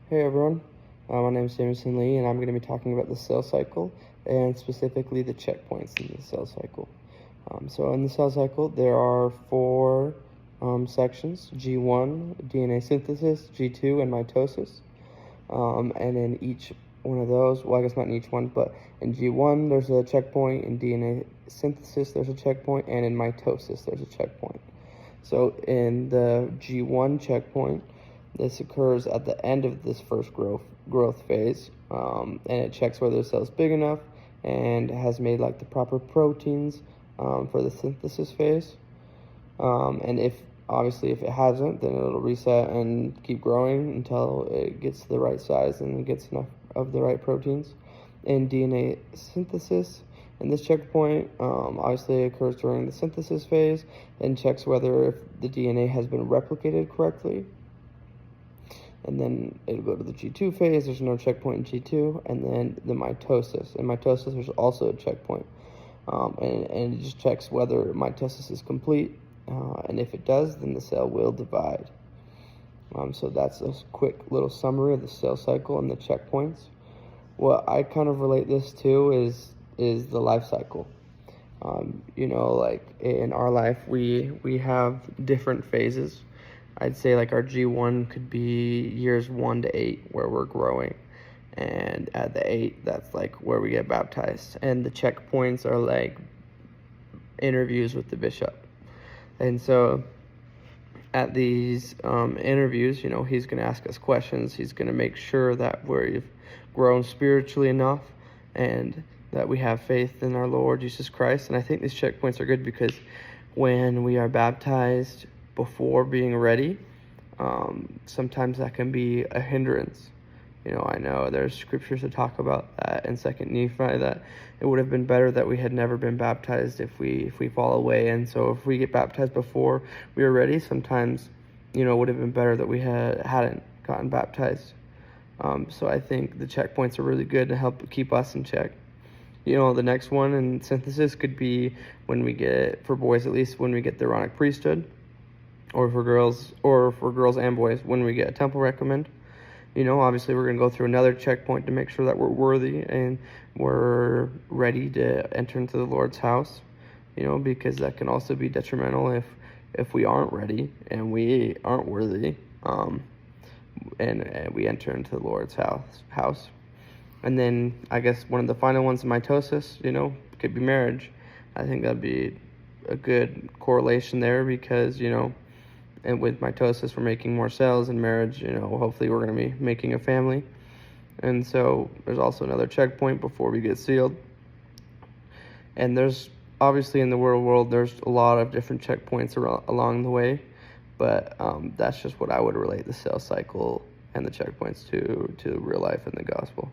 Hey everyone, my name is Jameson Lee, and I'm going to be talking about the sales cycle and specifically the checkpoints in the sales cycle. So in the sales cycle, there are four sections: G1, DNA synthesis; G2, and mitosis. And in each one of those, well, I guess not in each one, but in G1 there's a checkpoint, in DNA synthesis there's a checkpoint, and in mitosis there's a checkpoint. So in the G1 checkpoint, this occurs at the end of this first growth phase, and it checks whether the cell is big enough and has made like the proper proteins for the synthesis phase. And if it hasn't, then it'll reset and keep growing until it gets to the right size and it gets enough of the right proteins. In DNA synthesis, and this checkpoint obviously occurs during the synthesis phase and checks whether if the DNA has been replicated correctly. And then it'll go to the G2 phase. There's no checkpoint in G2. And then the mitosis. In mitosis, there's also a checkpoint. And it just checks whether mitosis is complete. And if it does, then the cell will divide. So that's a quick little summary of the cell cycle and the checkpoints. What I kind of relate this to is the life cycle. Like in our life, we have different phases. I'd say like our G1 could be years 1 to 8 where we're growing. And at the 8, that's like where we get baptized. And the checkpoints are like interviews with the bishop. And so at these interviews, he's going to ask us questions. He's going to make sure that we've grown spiritually enough and that we have faith in our Lord Jesus Christ. And I think these checkpoints are good because when we are baptized before being ready, sometimes that can be a hindrance. I know there's scriptures that talk about that in 2nd Nephi, that it would have been better that we had never been baptized if we fall away. And so if we get baptized before we are ready, sometimes, it would have been better that we hadn't gotten baptized. So I think the checkpoints are really good to help keep us in check. The next one in synthesis could be when we get, for boys at least, when we get the Aaronic priesthood, or for girls and boys, when we get a temple recommend. Obviously we're going to go through another checkpoint to make sure that we're worthy and we're ready to enter into the Lord's house, because that can also be detrimental if we aren't ready and we aren't worthy, and we enter into the Lord's house. And then I guess one of the final ones, mitosis, could be marriage. I think that'd be a good correlation there because, and with mitosis, we're making more cells. In marriage, hopefully we're going to be making a family. And so there's also another checkpoint before we get sealed. And there's, obviously in the world, there's a lot of different checkpoints along the way. But that's just what I would relate the sales cycle and the checkpoints to real life in the gospel.